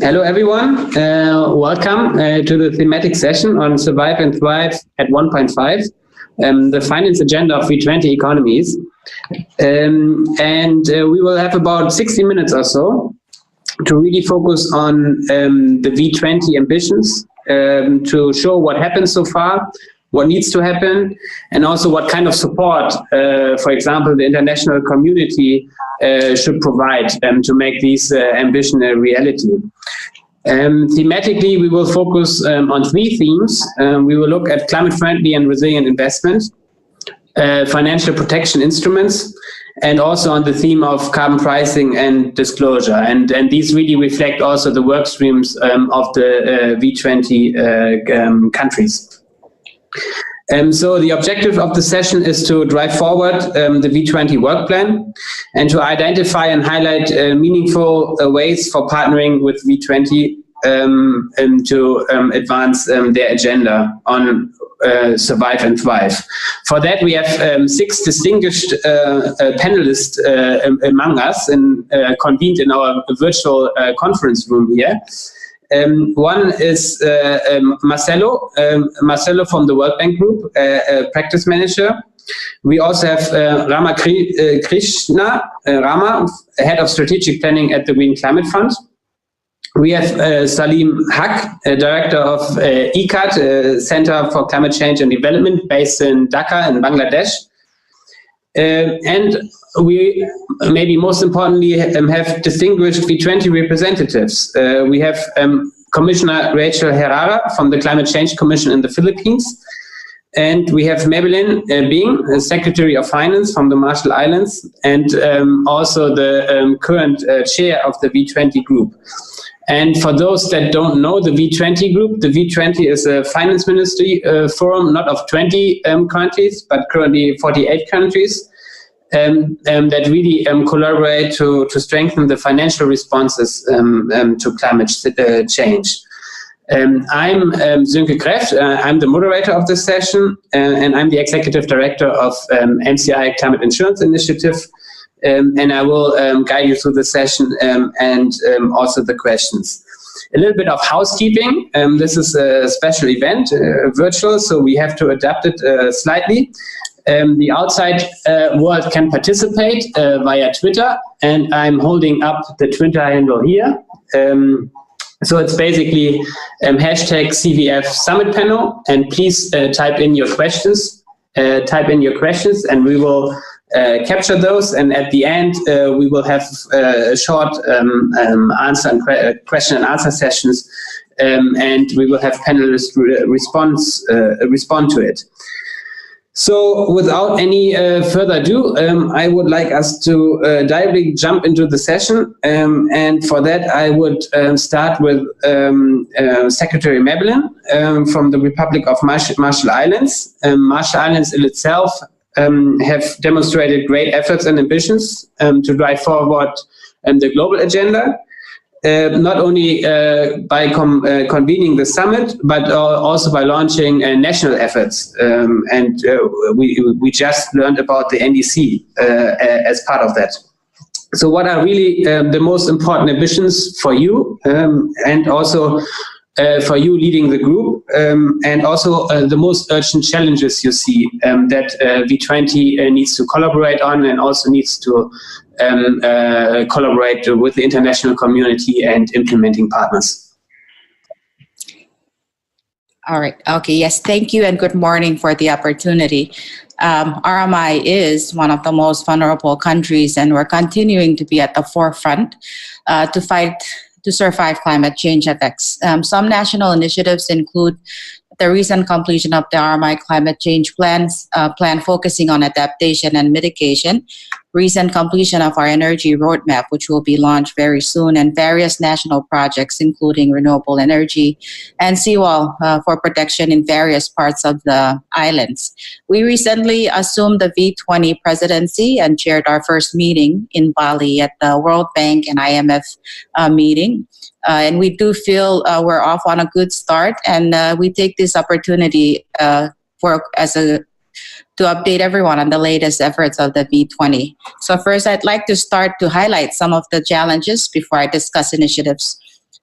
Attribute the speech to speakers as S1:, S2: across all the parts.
S1: Hello everyone. Welcome to the thematic session on Survive and Thrive at 1.5, the finance agenda of V20 economies. We will have about 60 minutes or so to really focus on the V20 ambitions, to show what happened so far, what needs to happen, and also what kind of support, for example, the international community should provide to make these ambitions a reality. Thematically, we will focus on three themes. We will look at climate-friendly and resilient investment, financial protection instruments, and also on the theme of carbon pricing and disclosure. And these really reflect also the work streams of the V20 countries. So the objective of the session is to drive forward the V20 work plan and to identify and highlight meaningful ways for partnering with V20 to advance their agenda on Survive and Thrive. For that, we have 6 distinguished panelists among us and convened in our virtual conference room here. One is Marcelo from the World Bank Group, practice manager. We also have Krishna Rama, head of strategic planning at the Green Climate Fund. We have Salim Haq, director of ICAD, Center for Climate Change and Development, based in Dhaka in Bangladesh. And we, maybe most importantly, have distinguished V20 representatives. We have Commissioner Rachel Herrera from the Climate Change Commission in the Philippines. And we have Maybelline Bing, Secretary of Finance from the Marshall Islands, and also the current chair of the V20 group. And for those that don't know the V20 group, the V20 is a finance ministry forum, not of 20 countries, but currently 48 countries, that really collaborate to strengthen the financial responses to climate change. I'm Sönke Kreft. I'm the moderator of this session, and I'm the executive director of MCII Climate Insurance Initiative. And I will guide you through the session and also the questions. A little bit of housekeeping. This is a special event, virtual, so we have to adapt it slightly. The outside world can participate via Twitter, and I'm holding up the Twitter handle here. So it's basically hashtag CVF Summit Panel, and please type in your questions. And we will capture those, and at the end we will have a short question and answer sessions, and we will have panelists respond to it. So without any further ado, I would like us to directly jump into the session, and for that I would start with Secretary Maybelline from the Republic of Marshall Islands. Marshall Islands in itself have demonstrated great efforts and ambitions to drive forward the global agenda, not only by convening the summit, but also by launching national efforts. And we just learned about the NDC as part of that. So what are really the most important ambitions for you, and also for you leading the group, and also the most urgent challenges you see that V20 needs to collaborate on, and also needs to collaborate with the international community and implementing partners.
S2: All right. Okay. Yes. Thank you, and good morning for the opportunity. RMI is one of the most vulnerable countries, and we're continuing to be at the forefront to survive climate change effects. Some national initiatives include the recent completion of the RMI climate change plan focusing on adaptation and mitigation, recent completion of our energy roadmap, which will be launched very soon, and various national projects, including renewable energy and seawall for protection in various parts of the islands. We recently assumed the V20 presidency and chaired our first meeting in Bali at the World Bank and IMF meeting. And we do feel we're off on a good start, and we take this opportunity to update everyone on the latest efforts of the V20. So first, I'd like to start to highlight some of the challenges before I discuss initiatives.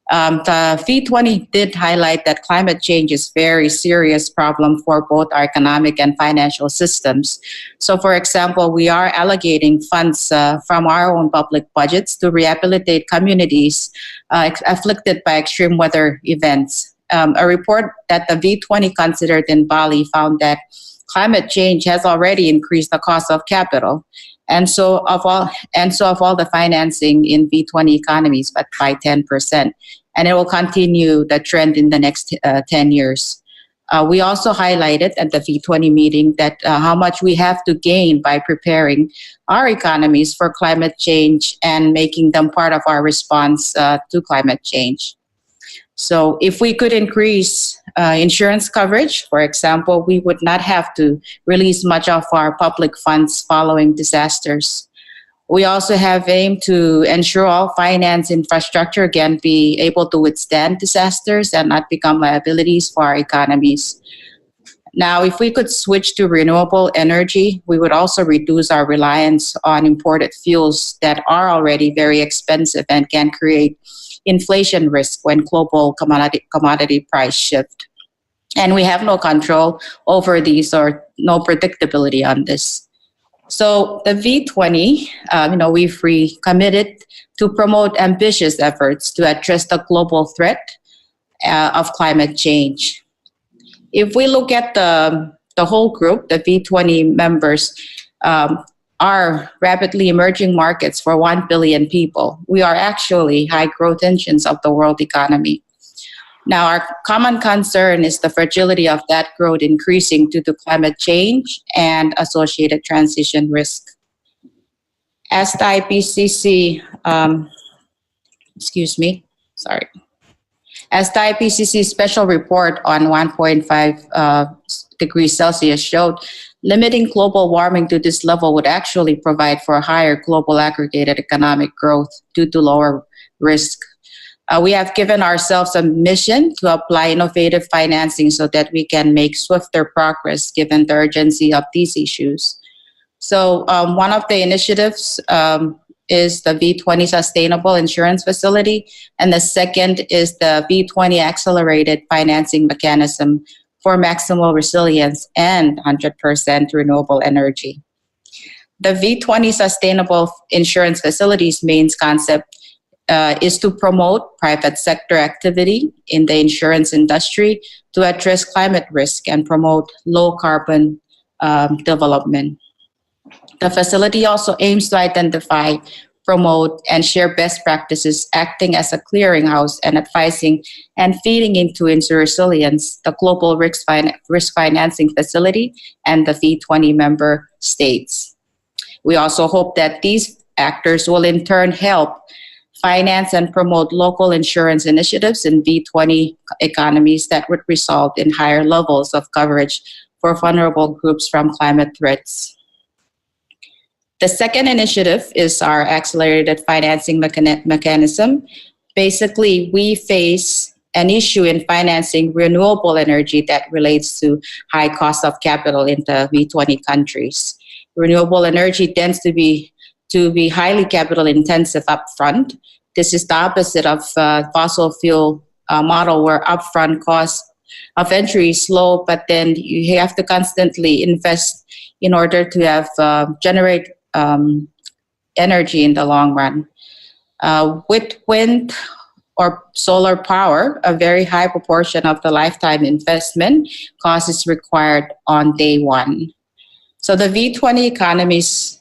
S2: The V20 did highlight that climate change is a very serious problem for both our economic and financial systems. So, for example, we are allocating funds from our own public budgets to rehabilitate communities afflicted by extreme weather events. A report that the V20 considered in Bali found that climate change has already increased the cost of capital, and so of all the financing in V20 economies, but by 10%, and it will continue the trend in the next 10 years. We also highlighted at the V20 meeting that how much we have to gain by preparing our economies for climate change and making them part of our response to climate change. So if we could increase insurance coverage, for example, we would not have to release much of our public funds following disasters. We also have aimed to ensure all finance infrastructure can be able to withstand disasters and not become liabilities for our economies. Now, if we could switch to renewable energy, we would also reduce our reliance on imported fuels that are already very expensive and can create inflation risk when global commodity price shift. And we have no control over these or no predictability on this. So the V20, we've recommitted to promote ambitious efforts to address the global threat of climate change. If we look at the whole group, the V20 members are rapidly emerging markets for 1 billion people. We are actually high growth engines of the world economy. Now, our common concern is the fragility of that growth increasing due to climate change and associated transition risk. As the IPCC special report on 1.5 degrees Celsius showed, limiting global warming to this level would actually provide for higher global aggregated economic growth due to lower risk. We have given ourselves a mission to apply innovative financing so that we can make swifter progress given the urgency of these issues. So one of the initiatives is the V20 Sustainable Insurance Facility, and the second is the V20 Accelerated Financing Mechanism for Maximal Resilience and 100% renewable energy. The V20 Sustainable Insurance Facility's main concept is to promote private sector activity in the insurance industry to address climate risk and promote low carbon development. The facility also aims to identify, promote, and share best practices, acting as a clearinghouse and advising and feeding into resilience the Global Risk Financing Facility and the V20 member states. We also hope that these actors will in turn help finance and promote local insurance initiatives in V20 economies that would result in higher levels of coverage for vulnerable groups from climate threats. The second initiative is our accelerated financing mechanism. Basically, we face an issue in financing renewable energy that relates to high cost of capital in the V20 countries. Renewable energy tends to be highly capital intensive upfront. This is the opposite of fossil fuel model, where upfront cost of entry is low, but then you have to constantly invest in order to have generate energy in the long run. With wind or solar power, a very high proportion of the lifetime investment cost is required on day one. So the V20 economies,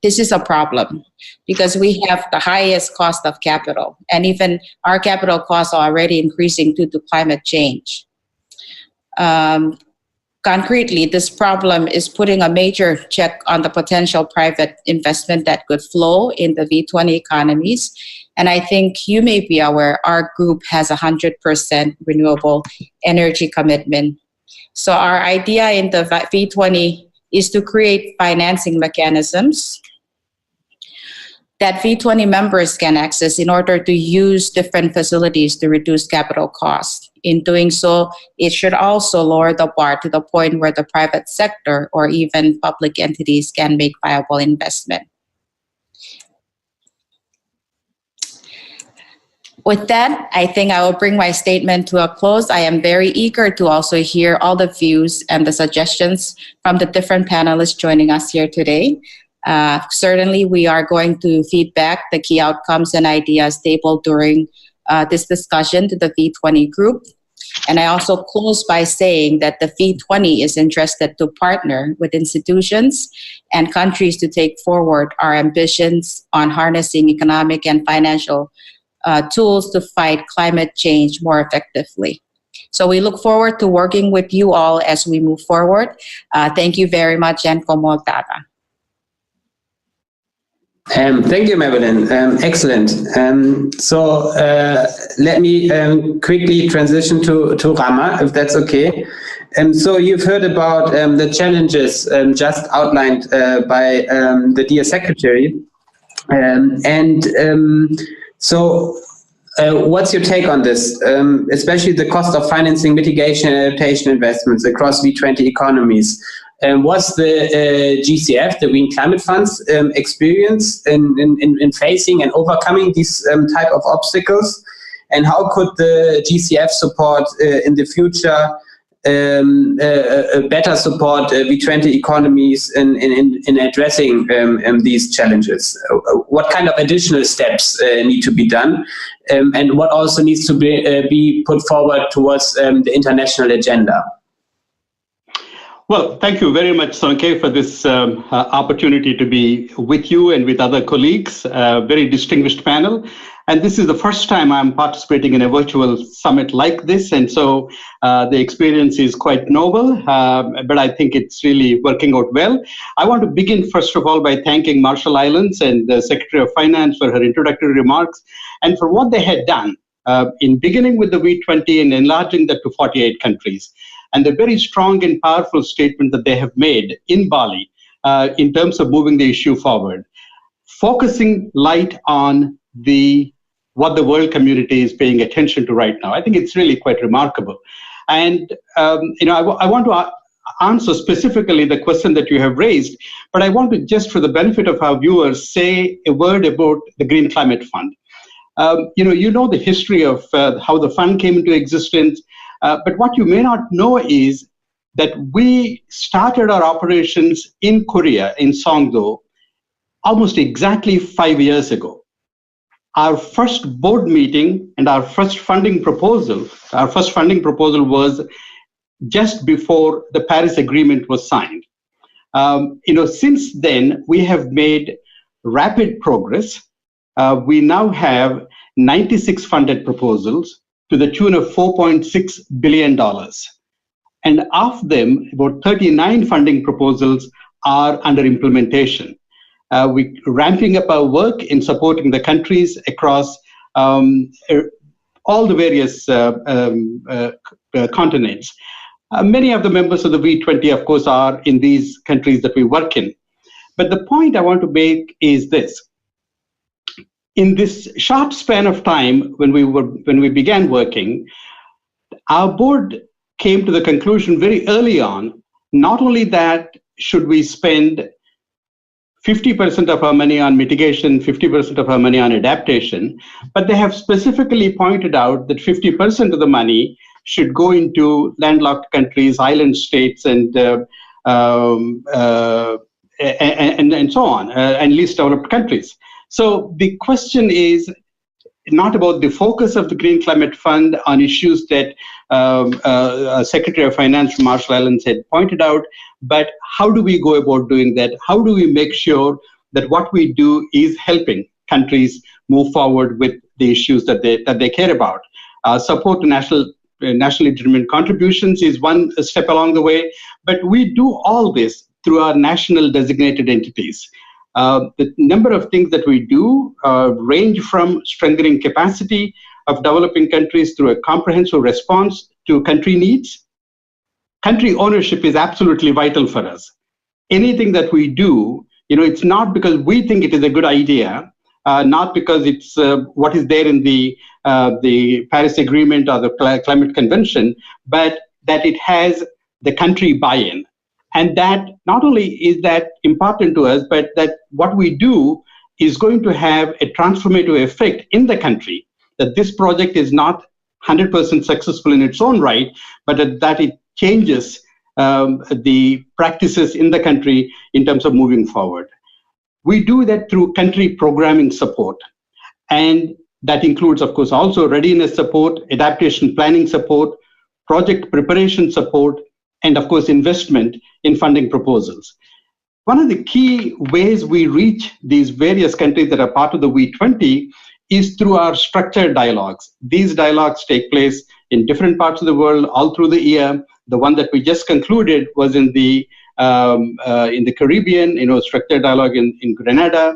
S2: this is a problem because we have the highest cost of capital, and even our capital costs are already increasing due to climate change. Concretely, this problem is putting a major check on the potential private investment that could flow in the V20 economies. And I think you may be aware, our group has 100% renewable energy commitment. So our idea in the V20 is to create financing mechanisms that V20 members can access in order to use different facilities to reduce capital costs. In doing so, it should also lower the bar to the point where the private sector or even public entities can make viable investment. With that, I think I will bring my statement to a close. I am very eager to also hear all the views and the suggestions from the different panelists joining us here today. Certainly, we are going to feedback the key outcomes and ideas tabled during this discussion to the V20 group. And I also close by saying that the V20 is interested to partner with institutions and countries to take forward our ambitions on harnessing economic and financial tools to fight climate change more effectively. So we look forward to working with you all as we move forward. Thank you very much, and komoltara.
S1: Thank you, Marilyn. Excellent. So let me quickly transition to Rama, if that's okay. So you've heard about the challenges just outlined by the dear Secretary. So what's your take on this, especially the cost of financing mitigation and adaptation investments across V20 economies? Was the GCF, the Green Climate Funds, experience in facing and overcoming these type of obstacles? And how could the GCF support in the future better support V20 economies in addressing these challenges? What kind of additional steps need to be done? And what also needs to be put forward towards the international agenda?
S3: Well, thank you very much, Sonke, for this opportunity to be with you and with other colleagues, a very distinguished panel. And this is the first time I'm participating in a virtual summit like this. And so the experience is quite novel, but I think it's really working out well. I want to begin, first of all, by thanking Marshall Islands and the Secretary of Finance for her introductory remarks and for what they had done in beginning with the V20 and enlarging that to 48 countries. And the very strong and powerful statement that they have made in Bali in terms of moving the issue forward, focusing light on what the world community is paying attention to right now. I think it's really quite remarkable. And I want to answer specifically the question that you have raised, but I want to, just for the benefit of our viewers, say a word about the Green Climate Fund. You know the history of how the fund came into existence. But what you may not know is that we started our operations in Korea, in Songdo, almost exactly 5 years ago. Our first board meeting and our first funding proposal was just before the Paris Agreement was signed. Since then, we have made rapid progress. We now have 96 funded proposals to the tune of $4.6 billion. And of them, about 39 funding proposals are under implementation. We're ramping up our work in supporting the countries across all the various continents. Many of the members of the V20, of course, are in these countries that we work in. But the point I want to make is this. In this short span of time, when we began working, our board came to the conclusion very early on, not only that should we spend 50% of our money on mitigation, 50% of our money on adaptation, but they have specifically pointed out that 50% of the money should go into landlocked countries, island states, and so on, and least developed countries. So the question is not about the focus of the Green Climate Fund on issues that Secretary of Finance from Marshall Islands had pointed out, but how do we go about doing that? How do we make sure that what we do is helping countries move forward with the issues that they care about? Support to nationally determined contributions is one step along the way, but we do all this through our national designated entities. The number of things that we do range from strengthening capacity of developing countries through a comprehensive response to country needs. Country ownership is absolutely vital for us. Anything that we do, it's not because we think it is a good idea, not because it's what is there in the Paris Agreement or the Climate Convention, but that it has the country buy-in. And that not only is that important to us, but that what we do is going to have a transformative effect in the country. that this project is not 100% successful in its own right, but that it changes the practices in the country in terms of moving forward. We do that through country programming support. And that includes, of course, also readiness support, adaptation planning support, project preparation support, and of course, investment in funding proposals. One of the key ways we reach these various countries that are part of the V20 is through our structured dialogues. These dialogues take place in different parts of the world all through the year. The one that we just concluded was in the Caribbean, structured dialogue in Grenada.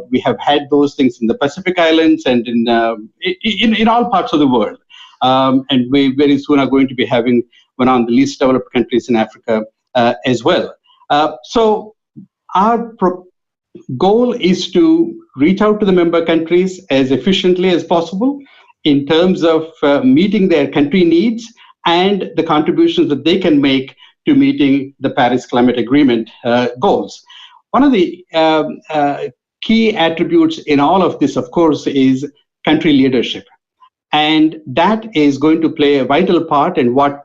S3: We have had those things in the Pacific Islands and in all parts of the world. And we very soon are going to be having one on the least developed countries in Africa as well. So our goal is to reach out to the member countries as efficiently as possible in terms of meeting their country needs and the contributions that they can make to meeting the Paris Climate Agreement goals. One of the key attributes in all of this, of course, is country leadership. And that is going to play a vital part. And what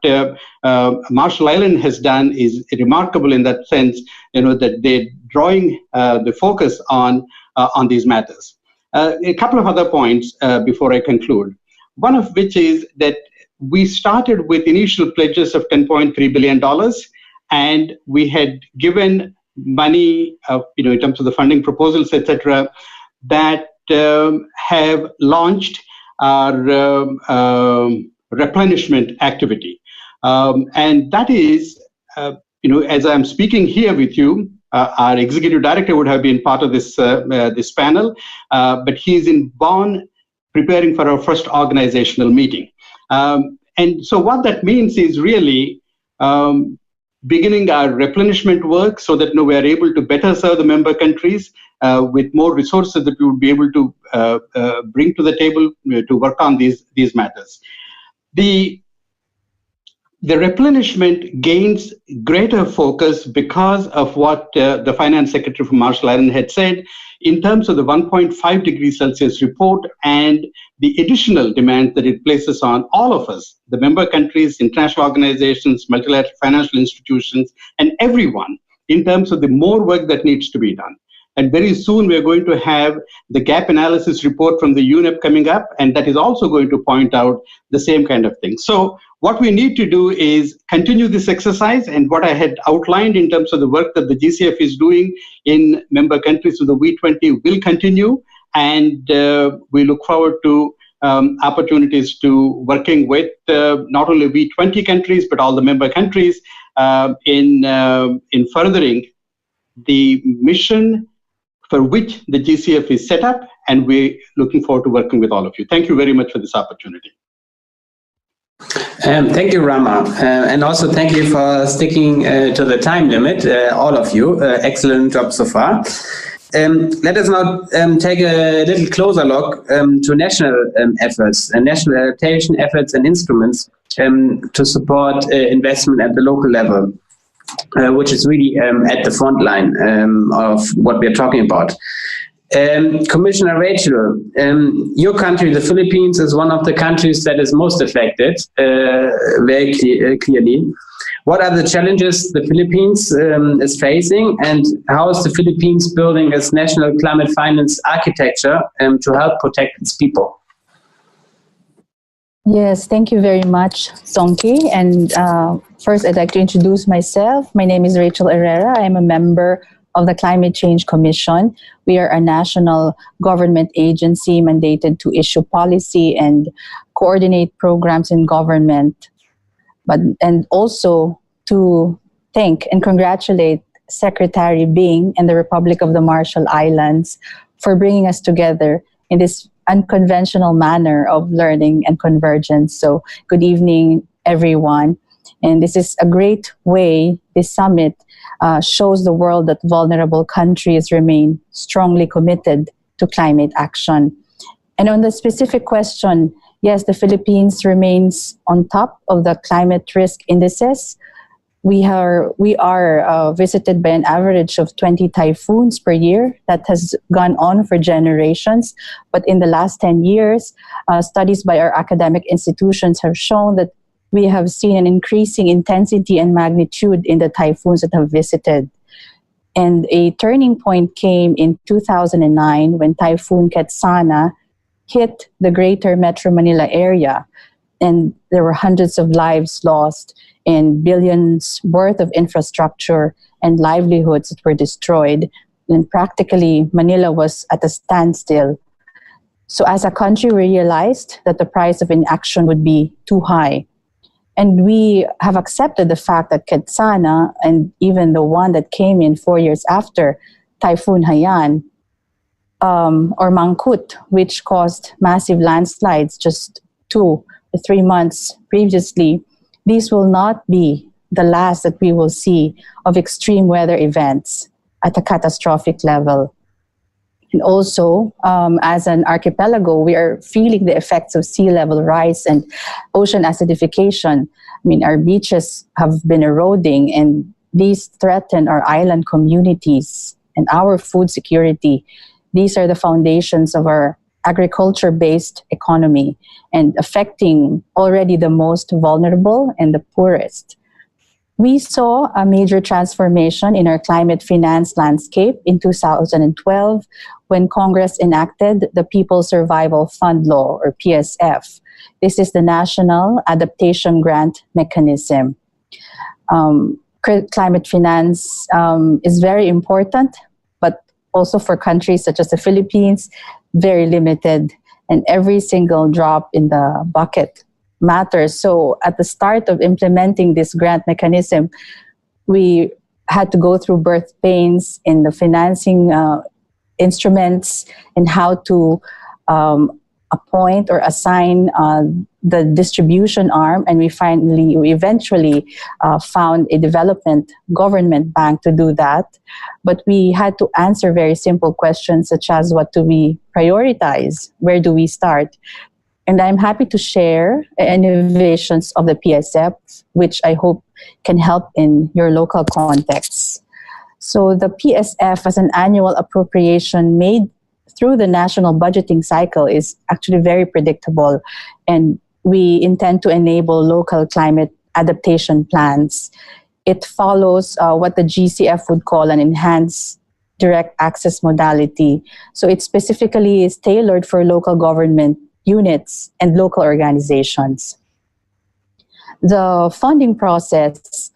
S3: Marshall Island has done is remarkable in that sense, that they're drawing the focus on these matters. A couple of other points before I conclude. One of which is that we started with initial pledges of $10.3 billion, and we had given money, in terms of the funding proposals, etc., that have launched our replenishment activity. And that is, as I'm speaking here with you, our executive director would have been part of this panel, but he's in Bonn preparing for our first organizational meeting. And so what that means is really beginning our replenishment work so that we are able to better serve the member countries with more resources that we would be able to bring to the table to work on these matters. The replenishment gains greater focus because of what the Finance Secretary from Marshall Island had said in terms of the 1.5 degrees Celsius report and the additional demand that it places on all of us, the member countries, international organizations, multilateral financial institutions, and everyone in terms of the more work that needs to be done. And very soon we're going to have the gap analysis report from the UNEP coming up, and that is also going to point out the same kind of thing. So what we need to do is continue this exercise, and what I had outlined in terms of the work that the GCF is doing in member countries of the V20 will continue, and we look forward to opportunities to working with not only V20 countries, but all the member countries in furthering the mission for which the GCF is set up, and we're looking forward to working with all of you. Thank you very much for this opportunity.
S1: Thank you, Rama. And also thank you for sticking to the time limit, all of you. Excellent job so far. Let us now take a little closer look to national efforts and national adaptation efforts and instruments to support investment at the local level, which is really at the front line of what we are talking about. Commissioner Rachel, your country, the Philippines, is one of the countries that is most affected, very clearly. What are the challenges the Philippines is facing, and how is the Philippines building its national climate finance architecture to help protect its people?
S4: Yes, thank you very much, Songki. And first, I'd like to introduce myself. My name is Rachel Herrera. I am a member of the Climate Change Commission. We are a national government agency mandated to issue policy and coordinate programs in government, and also to thank and congratulate Secretary Bing and the Republic of the Marshall Islands for bringing us together in this unconventional manner of learning and convergence. So good evening, everyone. And this is a great way, this summit shows the world that vulnerable countries remain strongly committed to climate action. And on the specific question, yes, the Philippines remains on top of the climate risk indices. We are visited by an average of 20 typhoons per year. That has gone on for generations. But in the last 10 years, studies by our academic institutions have shown that we have seen an increasing intensity and magnitude in the typhoons that have visited. And a turning point came in 2009 when Typhoon Ketsana hit the greater Metro Manila area. And there were hundreds of lives lost and billions worth of infrastructure and livelihoods that were destroyed. And practically, Manila was at a standstill. So as a country, we realized that the price of inaction would be too high. And we have accepted the fact that Ketsana, and even the one that came in 4 years after, Typhoon Haiyan, or Mangkut, which caused massive landslides just 2 to 3 months previously, these will not be the last that we will see of extreme weather events at a catastrophic level. And also, as an archipelago, we are feeling the effects of sea level rise and ocean acidification. I mean, our beaches have been eroding, and these threaten our island communities and our food security. These are the foundations of our agriculture-based economy and affecting already the most vulnerable and the poorest. We saw a major transformation in our climate finance landscape in 2012 when Congress enacted the People's Survival Fund Law, or PSF. This is the National Adaptation Grant Mechanism. Climate finance is very important, but also for countries such as the Philippines, very limited, and every single drop in the bucket matters. So at the start of implementing this grant mechanism, we had to go through birth pains in the financing instruments and how to appoint or assign the distribution arm, and we eventually found a development government bank to do that. But we had to answer very simple questions such as, what do we prioritize? Where do we start? And I'm happy to share innovations of the PSF, which I hope can help in your local contexts. So the PSF, as an annual appropriation made through the national budgeting cycle, is actually very predictable, and we intend to enable local climate adaptation plans. It follows what the GCF would call an enhanced direct access modality. So it specifically is tailored for local government units and local organizations. The funding process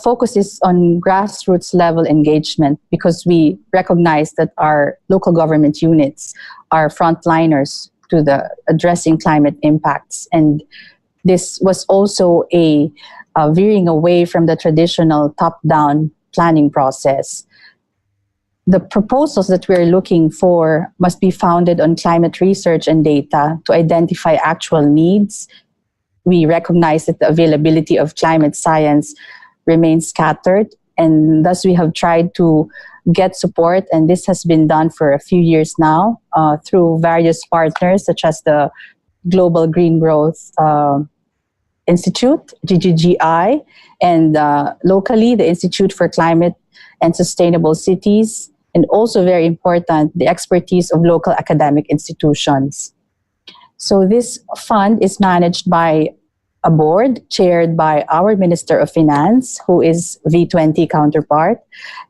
S4: focuses on grassroots level engagement because we recognize that our local government units are frontliners to the addressing climate impacts. And this was also a veering away from the traditional top-down planning process. The proposals that we're looking for must be founded on climate research and data to identify actual needs. We recognize that the availability of climate science remains scattered, and thus we have tried to get support, and this has been done for a few years now through various partners such as the Global Green Growth Institute, GGGI, and locally the Institute for Climate and Sustainable Cities, and also very important, the expertise of local academic institutions. So this fund is managed by a board chaired by our Minister of Finance, who is V20 counterpart.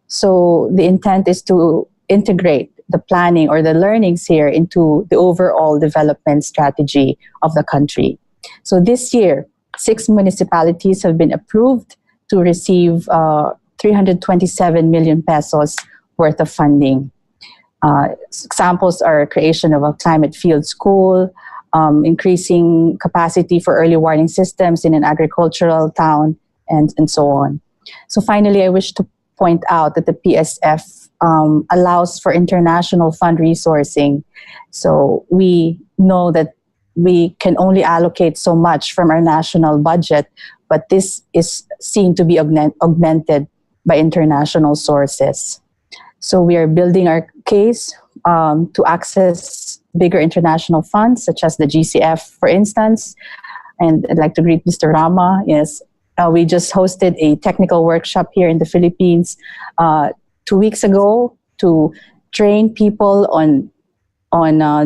S4: So the intent is to integrate the planning or the learnings here into the overall development strategy of the country. So this year, 6 municipalities have been approved to receive 327 million pesos worth of funding. Examples are creation of a climate field school, increasing capacity for early warning systems in an agricultural town, and so on. So finally, I wish to point out that the PSF allows for international fund resourcing. So we know that we can only allocate so much from our national budget, but this is seen to be augmented by international sources. So we are building our case to access bigger international funds, such as the GCF, for instance. And I'd like to greet Mr. Rama. Yes, We just hosted a technical workshop here in the Philippines 2 weeks ago to train people on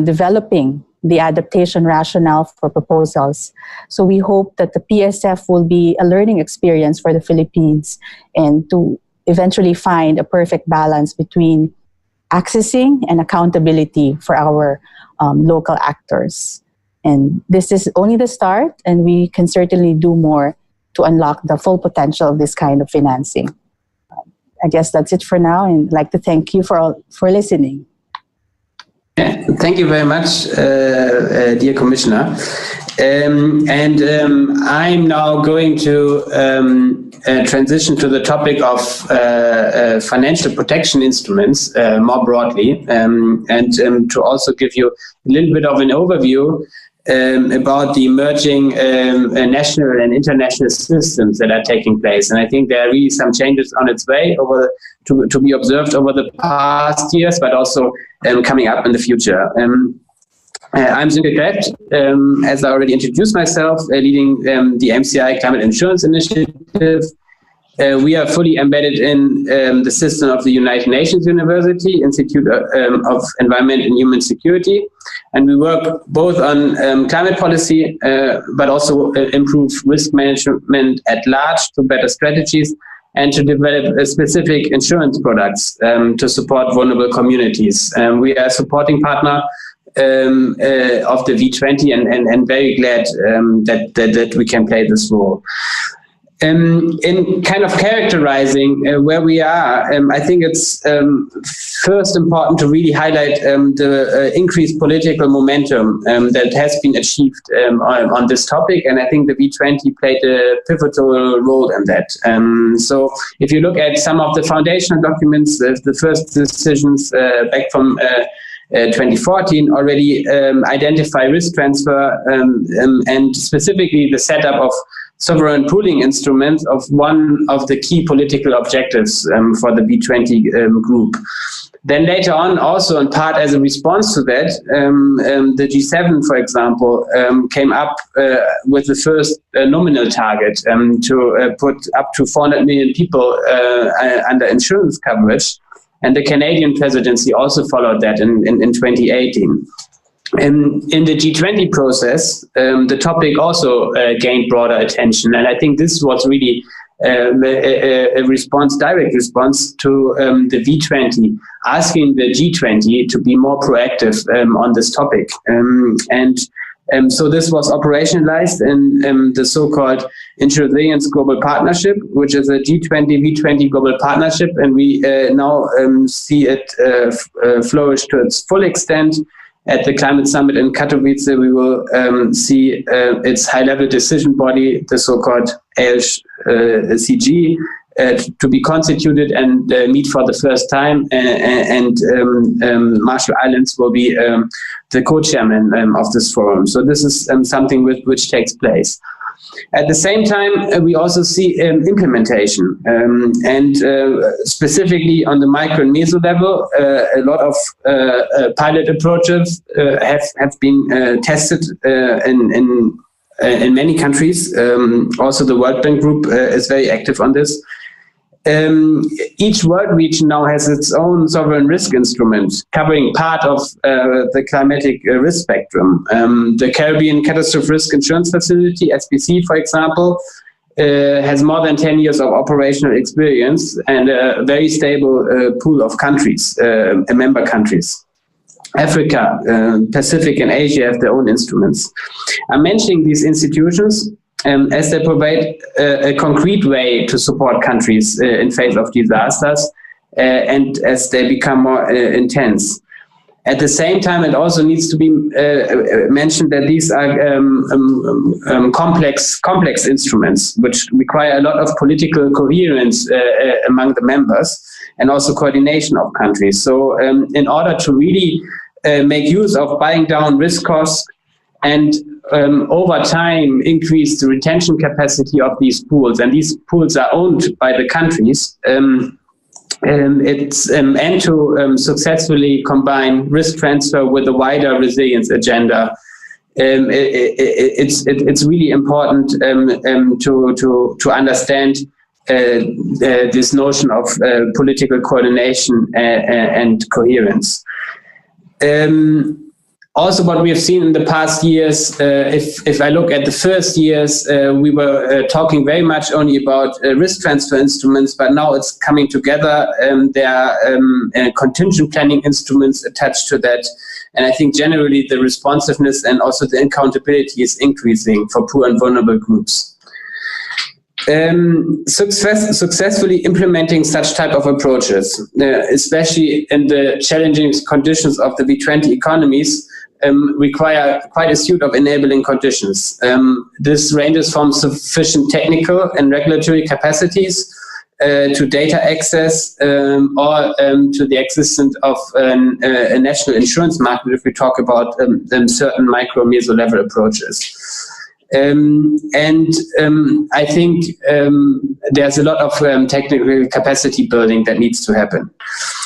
S4: developing the adaptation rationale for proposals. So we hope that the PSF will be a learning experience for the Philippines and to eventually find a perfect balance between accessing and accountability for our local actors. And this is only the start, and we can certainly do more to unlock the full potential of this kind of financing. I guess that's it for now, and I'd like to thank you for listening.
S1: Yeah, thank you very much, dear Commissioner. I'm now going to transition to the topic of financial protection instruments more broadly, and to also give you a little bit of an overview about the emerging national and international systems that are taking place. And I think there are really some changes on its way to be observed over the past years, but also coming up in the future. I'm Sönke Kräft, as I already introduced myself, leading the MCII Climate Insurance Initiative. We are fully embedded in the system of the United Nations University Institute of Environment and Human Security. And we work both on climate policy, but also improve risk management at large through better strategies and to develop specific insurance products to support vulnerable communities. We are a supporting partner of the V20 and very glad that we can play this role. In kind of characterizing where we are, I think it's first important to really highlight the increased political momentum that has been achieved on this topic, and I think the V20 played a pivotal role in that. So if you look at some of the foundational documents, the first decisions back from 2014 already identify risk transfer and specifically the setup of sovereign pooling instruments of one of the key political objectives for the V20 group. Then later on, also in part as a response to that, the G7, for example, came up with the first nominal target to put up to 400 million people under insurance coverage. And the Canadian presidency also followed that in 2018. In the G20 process, the topic also gained broader attention. And I think this was really a direct response to the V20, asking the G20 to be more proactive on this topic. So this was operationalized in the so-called Insurance Global Partnership, which is a G20, V20 global partnership. And we now see it flourish to its full extent. At the Climate Summit in Katowice, we will see its high-level decision body, the so-called ALCG, to be constituted and meet for the first time. And Marshall Islands will be the co-chairman of this forum. So this is something which takes place. At the same time, we also see implementation, and specifically on the micro and meso level, a lot of pilot approaches have been tested in many countries. Also, the World Bank Group is very active on this. Each world region now has its own sovereign risk instrument covering part of the climatic risk spectrum. The Caribbean Catastrophe Risk Insurance Facility, SBC, for example, has more than 10 years of operational experience and a very stable pool of countries, member countries. Africa, Pacific, and Asia have their own instruments. I'm mentioning these institutions as they provide a concrete way to support countries in face of disasters and as they become more intense. At the same time, it also needs to be mentioned that these are complex instruments, which require a lot of political coherence among the members and also coordination of countries. So in order to really make use of buying down risk costs and over time increase the retention capacity of these pools, and these pools are owned by the countries, and to successfully combine risk transfer with a wider resilience agenda it's really important to understand this notion of political coordination and coherence. Also, what we have seen in the past years, if I look at the first years, we were talking very much only about risk transfer instruments, but now it's coming together. There are contingent planning instruments attached to that. And I think generally the responsiveness and also the accountability is increasing for poor and vulnerable groups. Successfully implementing such type of approaches, especially in the challenging conditions of the V20 economies, require quite a suite of enabling conditions. This ranges from sufficient technical and regulatory capacities to data access or to the existence of a national insurance market if we talk about certain micro meso level approaches. I think there's a lot of technical capacity building that needs to happen.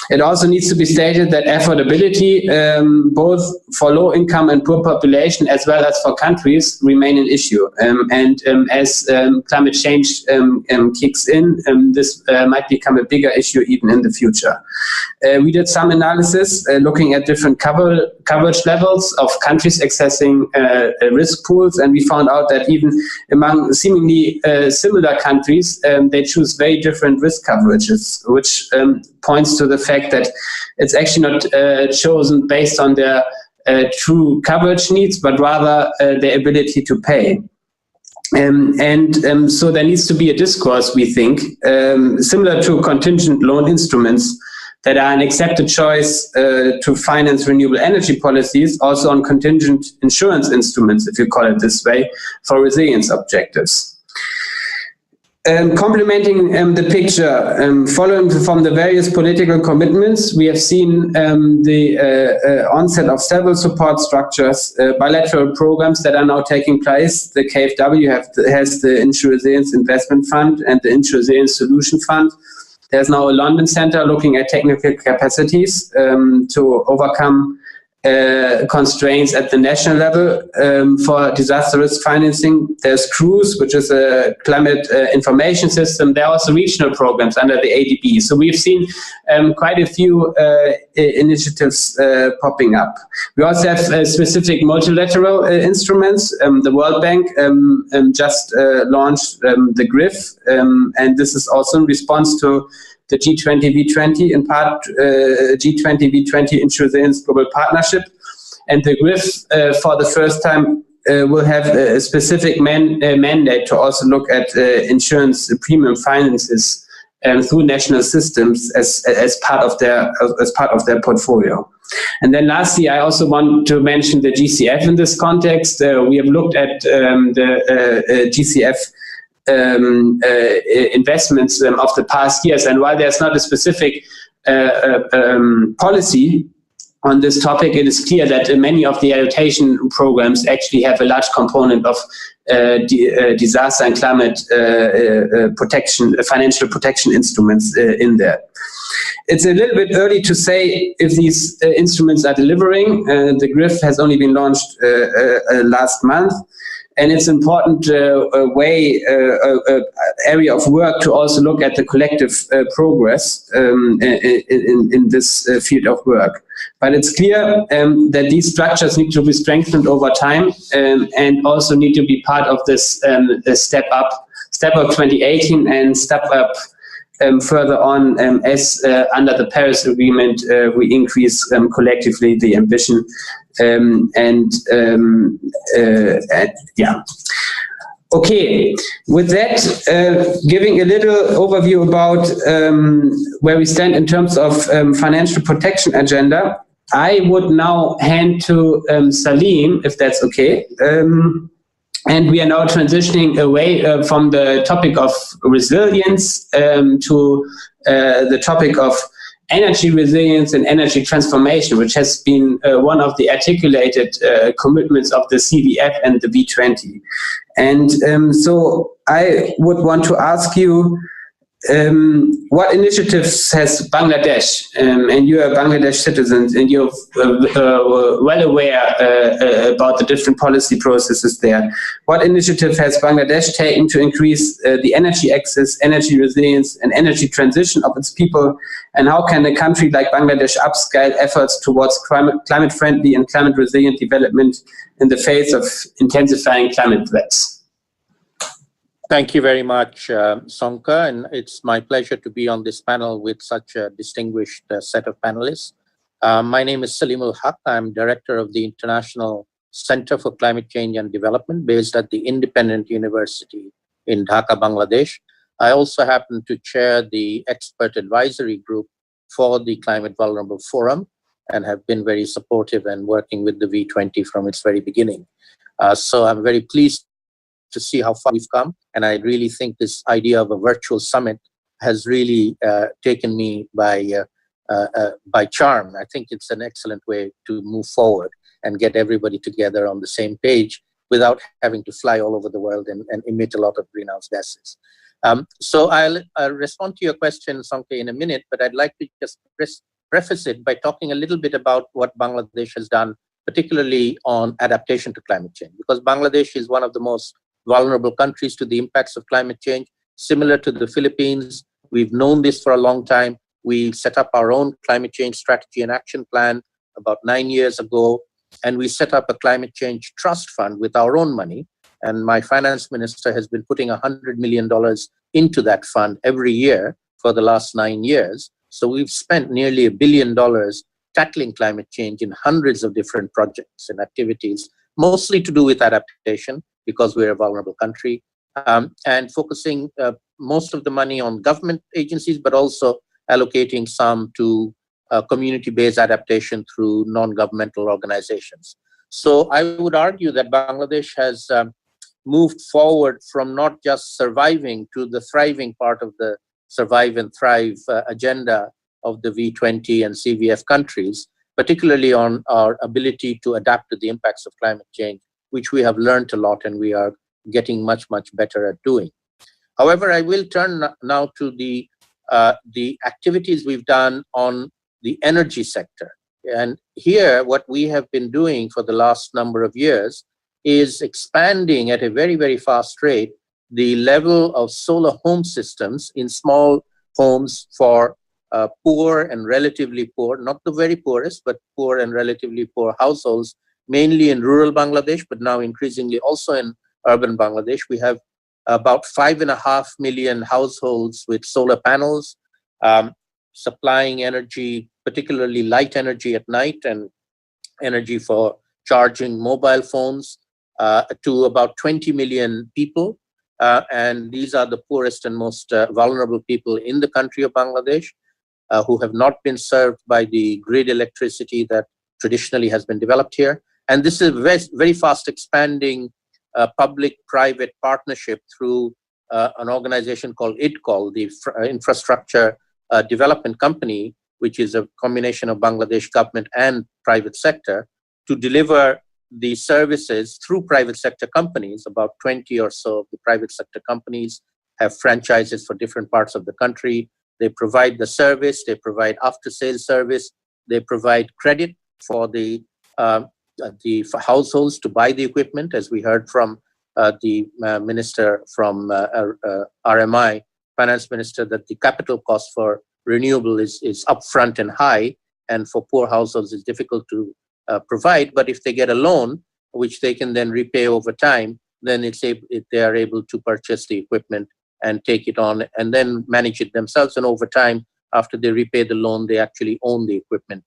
S1: It also needs to be stated that affordability, both for low income and poor population, as well as for countries, remain an issue. As climate change kicks in, this might become a bigger issue even in the future. We did some analysis looking at different coverage levels of countries accessing risk pools, and we found out that even among seemingly similar countries, they choose very different risk coverages, which points to the fact that it's actually not chosen based on their true coverage needs, but rather their ability to pay. So there needs to be a discourse, we think, similar to contingent loan instruments that are an accepted choice to finance renewable energy policies, also on contingent insurance instruments, if you call it this way, for resilience objectives. Complementing the picture, following from the various political commitments, we have seen the onset of several support structures, bilateral programs that are now taking place. The KfW has the Insure Resilience Investment Fund and the Insure Resilience Solution Fund. There's now a London Center looking at technical capacities to overcome constraints at the national level for disaster risk financing. There's CRUISE, which is a climate information system. There are also regional programs under the ADB. So we've seen quite a few initiatives popping up. We also have specific multilateral instruments. The World Bank just launched the GRIF, and this is also in response to the G20 V20, in part G20 V20 Insure Resilience Global Partnership. And the GRIF, for the first time, will have a specific mandate to also look at insurance premium finances through national systems as part of their portfolio. And then lastly, I also want to mention the GCF in this context. We have looked at the GCF investments of the past years, and while there's not a specific policy on this topic, it is clear that many of the adaptation programs actually have a large component of disaster and climate protection, financial protection instruments in there. It's a little bit early to say if these instruments are delivering. The GRIF has only been launched last month. And it's important area of work to also look at the collective progress in this field of work. But it's clear that these structures need to be strengthened over time and also need to be part of this step up 2018 and step up further on as under the Paris Agreement we increase collectively the ambition. Okay, with that, giving a little overview about where we stand in terms of financial protection agenda, I would now hand to Salim, if that's okay. And we are now transitioning away from the topic of resilience to the topic of energy resilience and energy transformation, which has been one of the articulated commitments of the CVF and the V20. And so I would want to ask you, what initiatives has Bangladesh, and you are Bangladesh citizens, and you're well aware about the different policy processes there. What initiative has Bangladesh taken to increase the energy access, energy resilience, and energy transition of its people? And how can a country like Bangladesh upscale efforts towards climate-friendly and climate-resilient development in the face of intensifying climate threats?
S5: Thank you very much, Sonka, and it's my pleasure to be on this panel with such a distinguished set of panelists. My name is Salimul Haq. I'm director of the International Center for Climate Change and Development based at the Independent University in Dhaka, Bangladesh. I also happen to chair the expert advisory group for the Climate Vulnerable Forum and have been very supportive and working with the V20 from its very beginning. So I'm very pleased to see how far we've come. And I really think this idea of a virtual summit has really taken me by charm. I think it's an excellent way to move forward and get everybody together on the same page without having to fly all over the world and emit a lot of greenhouse gases. So I'll respond to your question, Sonke, in a minute, but I'd like to just preface it by talking a little bit about what Bangladesh has done, particularly on adaptation to climate change, because Bangladesh is one of the most vulnerable countries to the impacts of climate change. Similar to the Philippines, we've known this for a long time. We set up our own climate change strategy and action plan about 9 years ago, and we set up a climate change trust fund with our own money. And my finance minister has been putting $100 million into that fund every year for the last 9 years. So we've spent nearly $1 billion tackling climate change in hundreds of different projects and activities, mostly to do with adaptation, because we're a vulnerable country, and focusing most of the money on government agencies, but also allocating some to community-based adaptation through non-governmental organizations. So I would argue that Bangladesh has moved forward from not just surviving to the thriving part of the survive and thrive agenda of the V20 and CVF countries, particularly on our ability to adapt to the impacts of climate change, which we have learned a lot and we are getting much, much better at doing. However, I will turn now to the activities we've done on the energy sector. And here, what we have been doing for the last number of years is expanding at a very, very fast rate the level of solar home systems in small homes for poor and relatively poor, not the very poorest, but poor and relatively poor households, mainly in rural Bangladesh, but now increasingly also in urban Bangladesh. We have about 5.5 million households with solar panels, supplying energy, particularly light energy at night and energy for charging mobile phones to about 20 million people. And these are the poorest and most vulnerable people in the country of Bangladesh who have not been served by the grid electricity that traditionally has been developed here. And this is a very, very fast expanding public-private partnership through an organization called IDCOL, the Infrastructure Development Company, which is a combination of Bangladesh government and private sector, to deliver the services through private sector companies. About 20 or so of the private sector companies have franchises for different parts of the country. They provide the service, they provide after-sales service, they provide credit for the households to buy the equipment, as we heard from the minister from RMI, finance minister, that the capital cost for renewable is upfront and high, and for poor households is difficult to provide. But if they get a loan, which they can then repay over time, then they are able to purchase the equipment and take it on and then manage it themselves. And over time, after they repay the loan, they actually own the equipment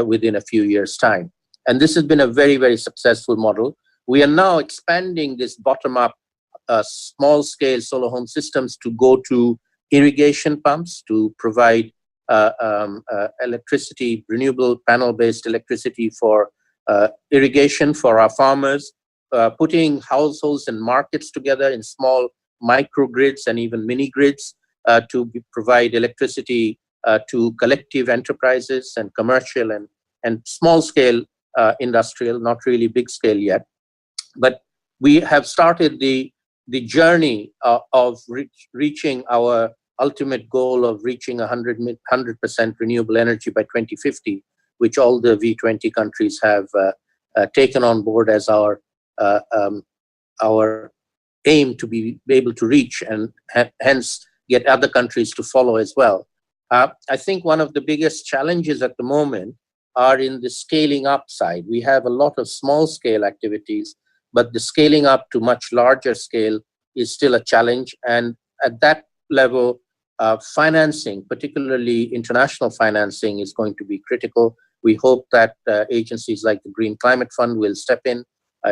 S5: within a few years' time. And this has been a very, very successful model. We are now expanding this bottom-up small-scale solar home systems to go to irrigation pumps to provide electricity, renewable panel-based electricity for irrigation for our farmers, putting households and markets together in small microgrids and even mini-grids to provide electricity to collective enterprises and commercial and small-scale industrial, not really big-scale yet. But we have started the journey of reaching our ultimate goal of reaching 100% renewable energy by 2050, which all the V20 countries have taken on board as our aim to be able to reach, and hence get other countries to follow as well. I think one of the biggest challenges at the moment are in the scaling up side. We have a lot of small scale activities, but the scaling up to much larger scale is still a challenge. And at that level, financing, particularly international financing, is going to be critical. We hope that agencies like the Green Climate Fund will step in.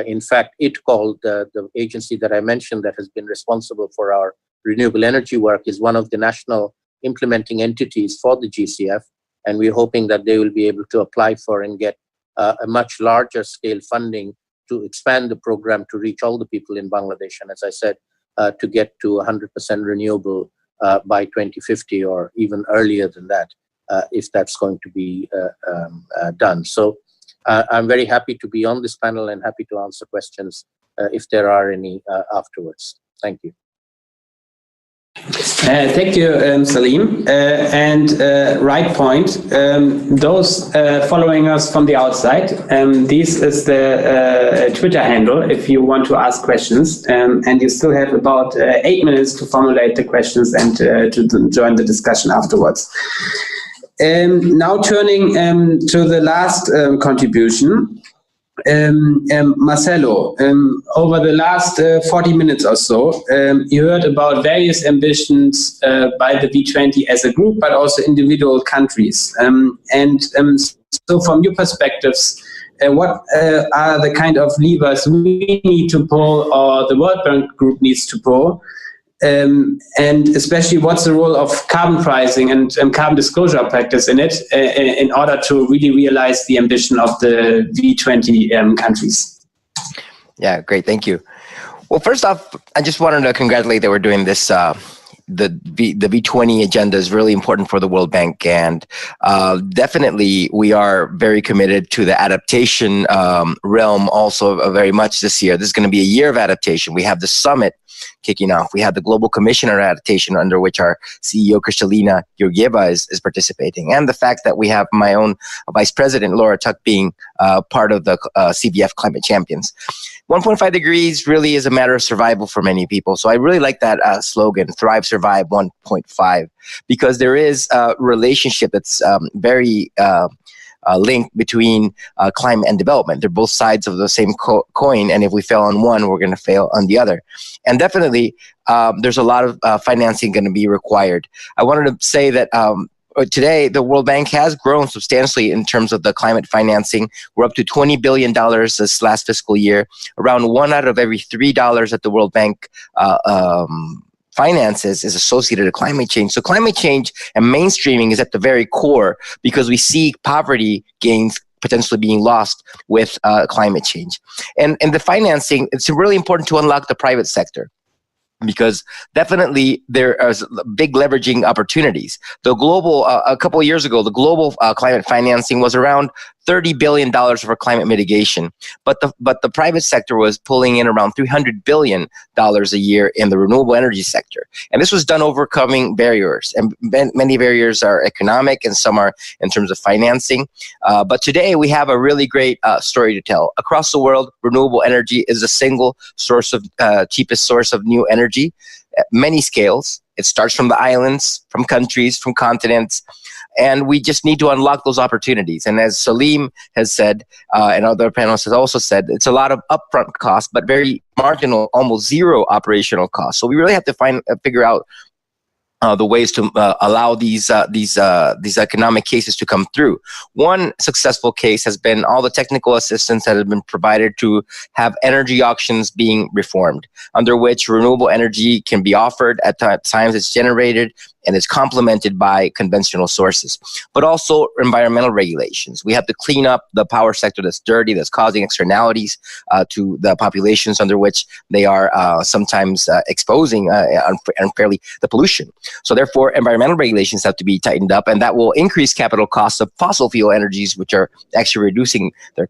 S5: In fact, ITCOL, the agency that I mentioned that has been responsible for our renewable energy work, is one of the national implementing entities for the GCF. And we're hoping that they will be able to apply for and get a much larger scale funding to expand the program to reach all the people in Bangladesh. And as I said, to get to 100% renewable by 2050 or even earlier than that, if that's going to be done. So I'm very happy to be on this panel and happy to answer questions if there are any afterwards. Thank you.
S1: Thank you, Salim. Right point. Those following us from the outside, this is the Twitter handle if you want to ask questions. And you still have about 8 minutes to formulate the questions and to join the discussion afterwards. Now turning to the last contribution. Marcelo, over the last 40 minutes or so, you heard about various ambitions by the V20 as a group, but also individual countries. So from your perspectives, what are the kind of levers we need to pull or the World Bank Group needs to pull? And especially what's the role of carbon pricing and carbon disclosure practice in it in order to really realize the ambition of the V20 countries?
S6: Yeah, great. Thank you. Well, first off, I just wanted to congratulate that we're doing this. The V20 agenda is really important for the World Bank, and definitely we are very committed to the adaptation realm also very much this year. This is going to be a year of adaptation. We have the summit kicking off. We have the Global Commission on Adaptation, under which our CEO, Kristalina Georgieva, is participating. And the fact that we have my own Vice President, Laura Tuck, being part of the CBF Climate Champions. 1.5 degrees really is a matter of survival for many people. So I really like that slogan, Thrive, Survive 1.5, because there is a relationship that's very link between climate and development. They're both sides of the same coin, and if we fail on one, we're going to fail on the other. And definitely, there's a lot of financing going to be required. I wanted to say that today, the World Bank has grown substantially in terms of the climate financing. We're up to $20 billion this last fiscal year. Around $1 out of every $3 that the World Bank finances is associated to climate change. So climate change and mainstreaming is at the very core, because we see poverty gains potentially being lost with climate change. And the financing, it's really important to unlock the private sector, because definitely there are big leveraging opportunities. The global, a couple of years ago, the global climate financing was around $30 billion for climate mitigation, but the private sector was pulling in around $300 billion a year in the renewable energy sector. And this was done overcoming barriers, and many barriers are economic and some are in terms of financing. But today we have a really great story to tell. Across the world, renewable energy is the single source of cheapest source of new energy at many scales. It starts from the islands, from countries, from continents, and we just need to unlock those opportunities. And as Salim has said, and other panelists have also said, it's a lot of upfront costs, but very marginal, almost zero operational costs. So we really have to figure out the ways to allow these economic cases to come through. One successful case has been all the technical assistance that has been provided to have energy auctions being reformed, under which renewable energy can be offered at times it's generated and is complemented by conventional sources, but also environmental regulations. We have to clean up the power sector that's dirty, that's causing externalities to the populations under which they are sometimes exposing unfairly the pollution. So therefore, environmental regulations have to be tightened up, and that will increase capital costs of fossil fuel energies, which are actually reducing their,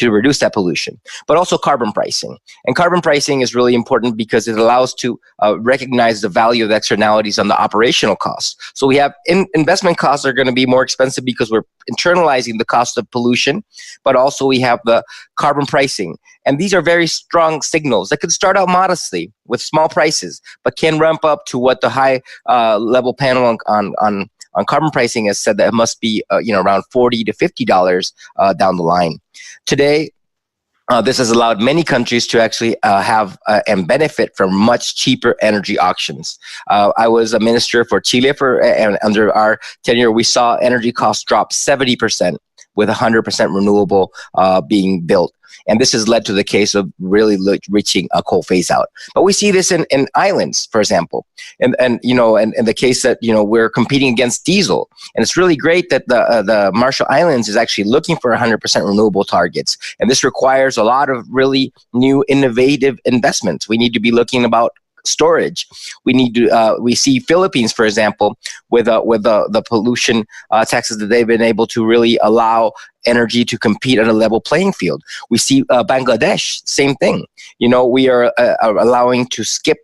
S6: to reduce that pollution, but also carbon pricing. And carbon pricing is really important because it allows to recognize the value of externalities on the operational costs. So we have investment costs are going to be more expensive because we're internalizing the cost of pollution, but also we have the carbon pricing. And these are very strong signals that could start out modestly with small prices, but can ramp up to what the high level panel on carbon pricing has said that it must be around $40 to $50 down the line. Today, this has allowed many countries to actually have and benefit from much cheaper energy auctions. I was a minister for Chile and under our tenure, we saw energy costs drop 70% with 100% renewable being built. And this has led to the case of really reaching a coal phase out. But we see this in islands, for example, and the case that we're competing against diesel. And it's really great that the Marshall Islands is actually looking for 100% renewable targets. And this requires a lot of really new innovative investments. We need to be looking about storage. We need to. We see Philippines, for example, with the pollution taxes that they've been able to really allow energy to compete on a level playing field. We see Bangladesh, same thing. We are allowing to skip.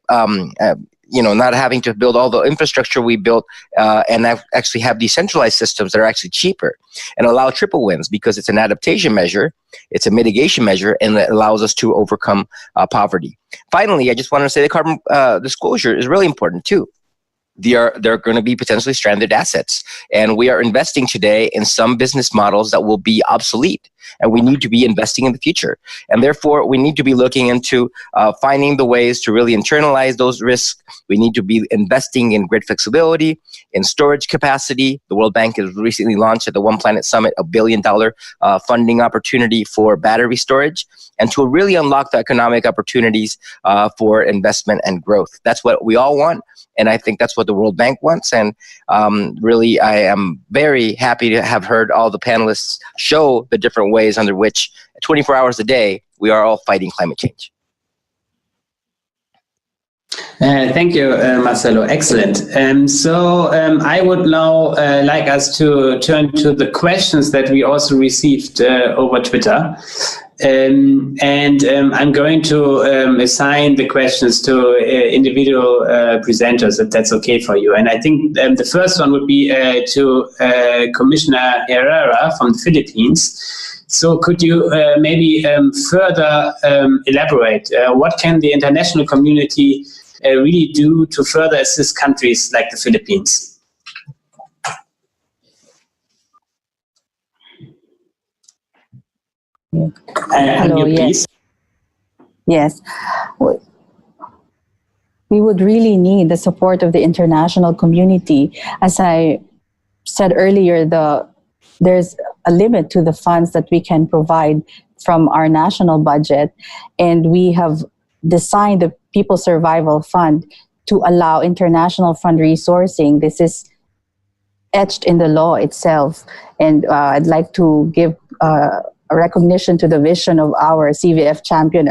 S6: Not having to build all the infrastructure we built and actually have decentralized systems that are actually cheaper and allow triple wins because it's an adaptation measure, it's a mitigation measure, and it allows us to overcome poverty. Finally, I just want to say the carbon disclosure is really important too. They're going to be potentially stranded assets. And we are investing today in some business models that will be obsolete. And we need to be investing in the future. And therefore, we need to be looking into finding the ways to really internalize those risks. We need to be investing in grid flexibility, in storage capacity. The World Bank has recently launched at the One Planet Summit $1 billion funding opportunity for battery storage, and to really unlock the economic opportunities for investment and growth. That's what we all want. And I think that's what the World Bank wants. And really, I am very happy to have heard all the panelists show the different ways under which 24 hours a day, we are all fighting climate change.
S1: Thank you, Marcelo. Excellent. So I would now like us to turn to the questions that we also received over Twitter. I'm going to assign the questions to individual presenters, if that's okay for you. And I think the first one would be to Commissioner Herrera from the Philippines. So could you maybe further elaborate what can the international community really do to further assist countries like the Philippines?
S4: Hello, yes. Yes. We would really need the support of the international community. As I said earlier, there's a limit to the funds that we can provide from our national budget, and we have designed the People Survival Fund to allow international fund resourcing. This is etched in the law itself, and I'd like to give a recognition to the vision of our CVF champion,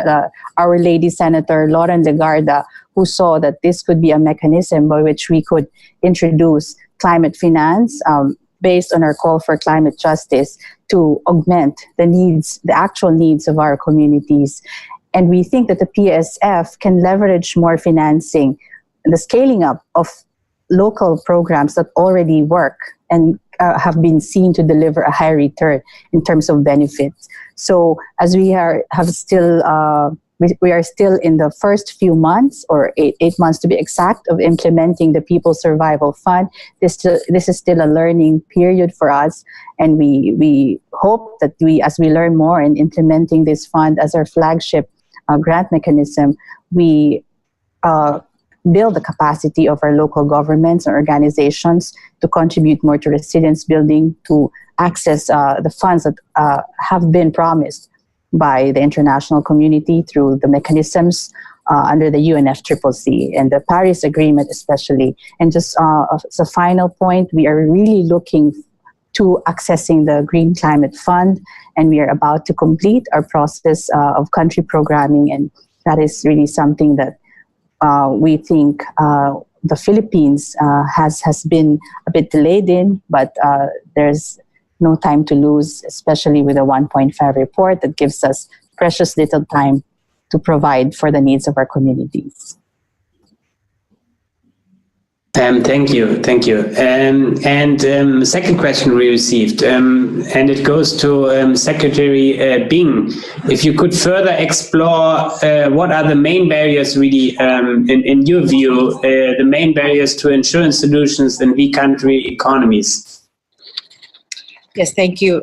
S4: Our Lady Senator Lauren Legarda, who saw that this could be a mechanism by which we could introduce climate finance based on our call for climate justice to augment the actual needs of our communities. And we think that the PSF can leverage more financing, the scaling up of local programs that already work and have been seen to deliver a high return in terms of benefits. So as we are still in the first few months, or eight months to be exact, of implementing the People Survival Fund. This is still a learning period for us, and we hope that as we learn more in implementing this fund as our flagship grant mechanism, we build the capacity of our local governments and organizations to contribute more to resilience building, to access the funds that have been promised by the international community through the mechanisms under the UNFCCC and the Paris Agreement especially. And just as a final point, we are really looking to accessing the Green Climate Fund, and we are about to complete our process of country programming, and that is really something that we think the Philippines has been a bit delayed in, but there's no time to lose, especially with a 1.5 report that gives us precious little time to provide for the needs of our communities.
S1: Thank you. Second question we received, and it goes to Secretary Bing. If you could further explore what are the main barriers, really, in your view, the main barriers to insurance solutions in V-country economies?
S2: Yes, thank you.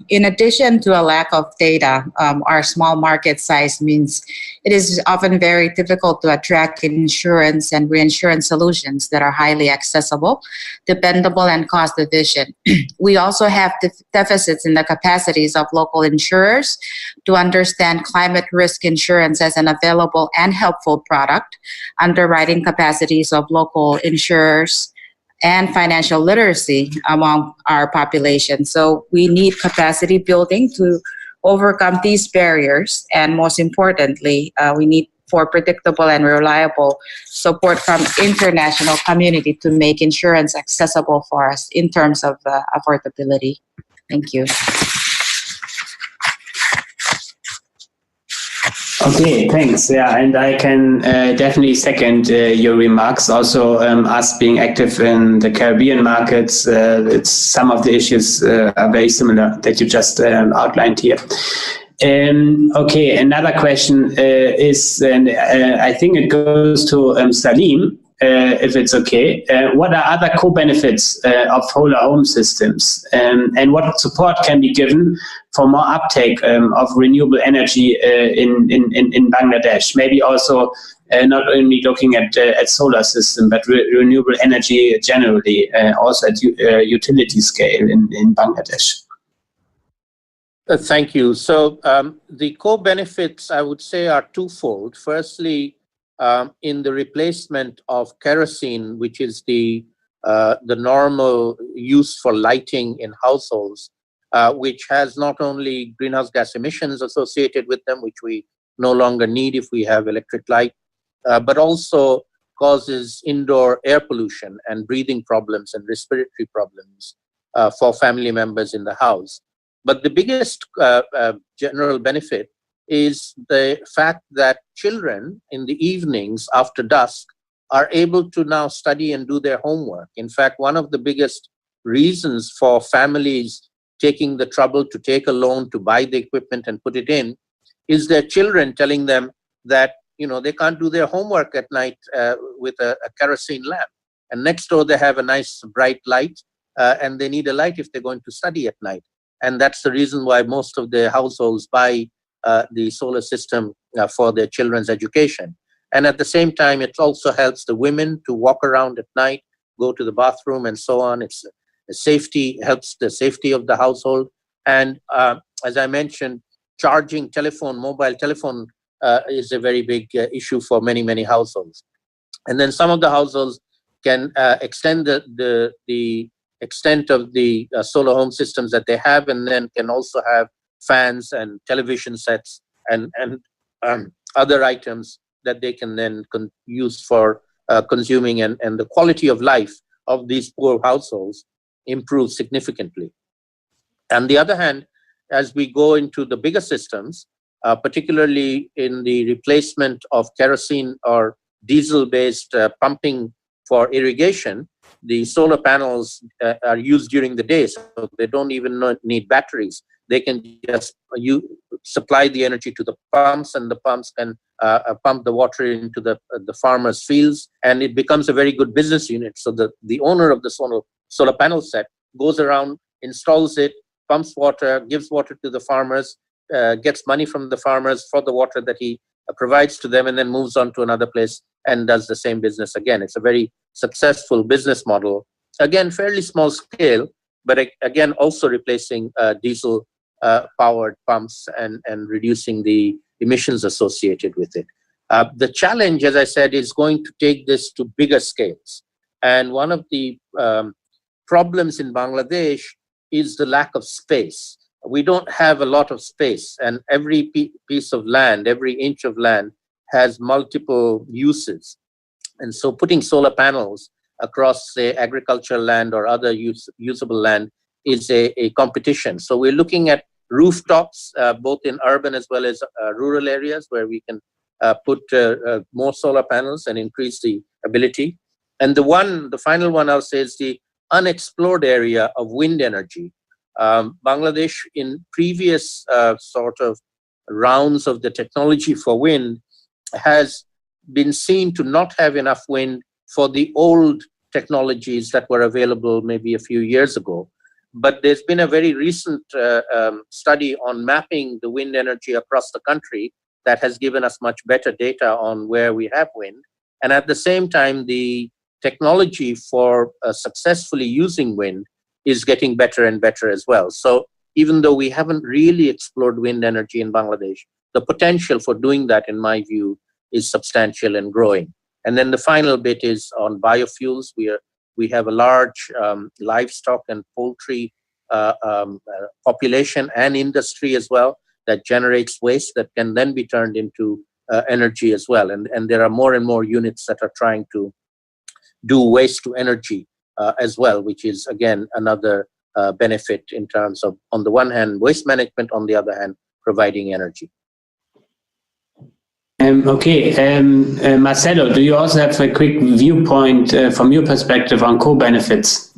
S2: In addition to a lack of data, our small market size means it is often very difficult to attract insurance and reinsurance solutions that are highly accessible, dependable, and cost efficient. We also have deficits in the capacities of local insurers to understand climate risk insurance as an available and helpful product, underwriting capacities of local insurers, and financial literacy among our population. So we need capacity building to overcome these barriers. And most importantly, we need for predictable and reliable support from international community to make insurance accessible for us in terms of affordability. Thank you.
S1: Okay, thanks. Yeah, and I can definitely second your remarks. Also, us being active in the Caribbean markets, some of the issues are very similar that you just outlined here. Okay, another question is, and I think it goes to Salim, if it's okay. What are other co-benefits of whole home systems, and what support can be given for more uptake of renewable energy in Bangladesh? Maybe also not only looking at solar system, but renewable energy generally, also at utility scale in Bangladesh.
S5: Thank you. So the co-benefits, I would say, are twofold. Firstly, in the replacement of kerosene, which is the normal use for lighting in households, which has not only greenhouse gas emissions associated with them, which we no longer need if we have electric light, but also causes indoor air pollution and breathing problems and respiratory problems for family members in the house. But the biggest general benefit is the fact that children in the evenings after dusk are able to now study and do their homework. In fact, one of the biggest reasons for families taking the trouble to take a loan to buy the equipment and put it in is their children telling them that, you know, they can't do their homework at night with a kerosene lamp. And next door they have a nice bright light and they need a light if they're going to study at night. And that's the reason why most of the households buy the solar system for their children's education. And at the same time, it also helps the women to walk around at night, go to the bathroom and so on. It's safety, helps the safety of the household. And as I mentioned, charging mobile telephone is a very big issue for many, many households. And then some of the households can extend the extent of the solar home systems that they have, and then can also have fans and television sets and other items that they can then use for consuming, and the quality of life of these poor households improves significantly. On the other hand, as we go into the bigger systems, particularly in the replacement of kerosene or diesel-based pumping for irrigation, the solar panels are used during the day, so they don't even need batteries. They can just supply the energy to the pumps, and the pumps can pump the water into the farmers' fields, and it becomes a very good business unit. So the owner of the solar panel set goes around, installs it, pumps water, gives water to the farmers, gets money from the farmers for the water that he provides to them, and then moves on to another place and does the same business again. It's a very successful business model. Again, fairly small scale, but again, also replacing diesel powered pumps and reducing the emissions associated with it. The challenge, as I said, is going to take this to bigger scales. And one of the problems in Bangladesh is the lack of space. We don't have a lot of space, and every piece of land, every inch of land has multiple uses. And so putting solar panels across, say, agricultural land or other usable land is a competition. So we're looking at rooftops, both in urban as well as rural areas, where we can put more solar panels and increase the ability. And the final one I'll say is the unexplored area of wind energy. Bangladesh, in previous sort of rounds of the technology for wind, has been seen to not have enough wind for the old technologies that were available maybe a few years ago. But there's been a very recent study on mapping the wind energy across the country that has given us much better data on where we have wind. And at the same time, the technology for successfully using wind is getting better and better as well. So even though we haven't really explored wind energy in Bangladesh, the potential for doing that, in my view, is substantial and growing. And then the final bit is on biofuels. We have a large livestock and poultry population and industry as well that generates waste that can then be turned into energy as well. And there are more and more units that are trying to do waste to energy as well, which is, again, another benefit in terms of, on the one hand, waste management, on the other hand, providing energy.
S1: Marcelo, do you also have a quick viewpoint from your perspective on co-benefits?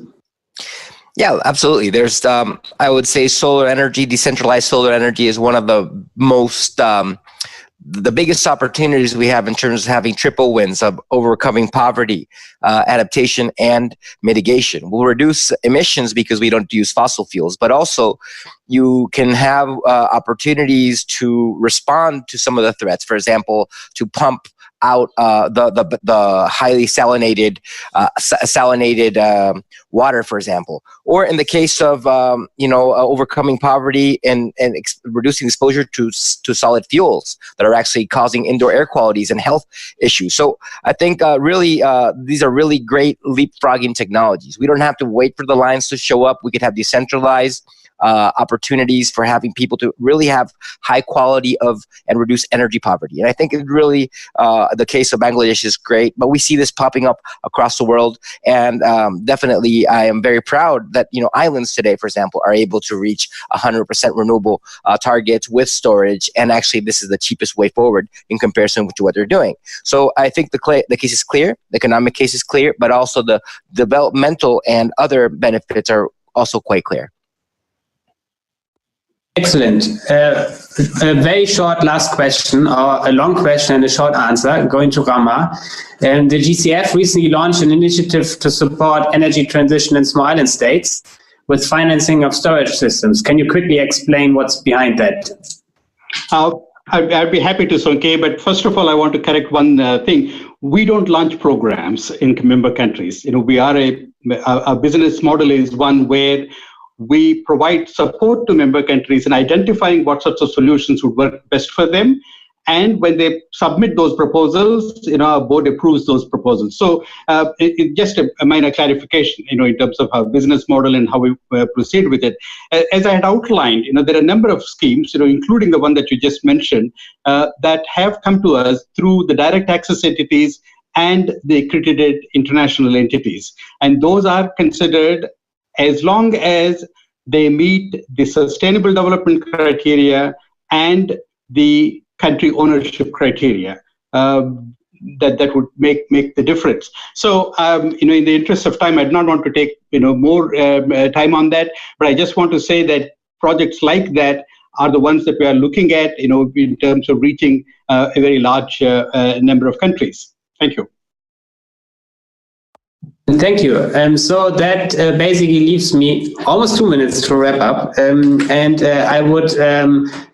S6: Yeah, absolutely. There's, I would say, solar energy, decentralized solar energy is one of the most, the biggest opportunities we have in terms of having triple wins of overcoming poverty, adaptation, and mitigation. We'll reduce emissions because we don't use fossil fuels, but also you can have opportunities to respond to some of the threats. For example, to pump out the highly salinated water, for example, or in the case of overcoming poverty and reducing exposure to solid fuels that are actually causing indoor air qualities and health issues. So I think really these are really great leapfrogging technologies. We don't have to wait for the lines to show up. We could have decentralized opportunities for having people to really have high quality of and reduce energy poverty. And I think it really, the case of Bangladesh is great, but we see this popping up across the world. And definitely, I am very proud that, islands today, for example, are able to reach 100% renewable targets with storage. And actually, this is the cheapest way forward in comparison to what they're doing. So I think the case is clear, the economic case is clear, but also the developmental and other benefits are also quite clear.
S1: Excellent. A very short last question, or a long question and a short answer, going to Rama. The GCF recently launched an initiative to support energy transition in small island states with financing of storage systems. Can you quickly explain what's behind that?
S3: I'd be happy to, Sonke, but first of all, I want to correct one thing. We don't launch programs in member countries. We are our business model is one where we provide support to member countries in identifying what sorts of solutions would work best for them. And when they submit those proposals, our board approves those proposals. So just a minor clarification, in terms of our business model and how we proceed with it. As I had outlined, there are a number of schemes, including the one that you just mentioned, that have come to us through the direct access entities and the accredited international entities. And those are considered as long as they meet the sustainable development criteria and the country ownership criteria, that would make the difference. So, in the interest of time, I do not want to take more time on that, but I just want to say that projects like that are the ones that we are looking at, in terms of reaching a very large number of countries. Thank you.
S1: Thank you. So that basically leaves me almost 2 minutes to wrap up. And I would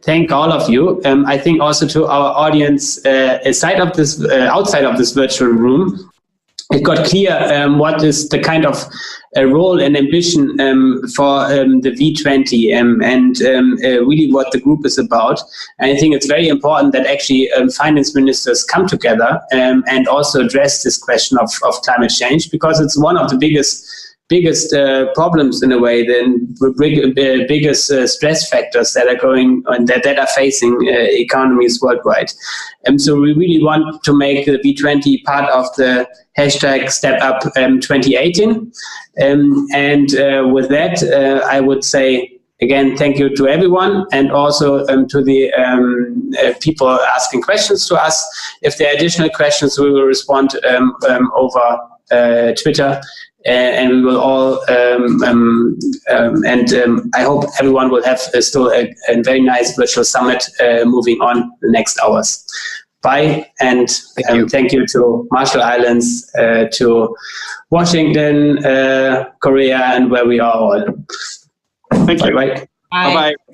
S1: thank all of you. I think also to our audience outside of this virtual room. It got clear what is the kind of role and ambition for the V20 and really what the group is about. And I think it's very important that actually finance ministers come together and also address this question of climate change, because it's one of the biggest biggest problems in a way, the biggest stress factors that are going on that are facing economies worldwide. So we really want to make the V20 part of the hashtag Step Up 2018. And with that, I would say, again, thank you to everyone, and also to the people asking questions to us. If there are additional questions, we will respond over Twitter, and we will all, I hope everyone will have still a very nice virtual summit moving on the next hours. Bye, and thank you to Marshall Islands, to Washington, Korea, and where we are all.
S3: Thank you.
S1: Bye-bye.
S2: Bye.
S3: Bye-bye.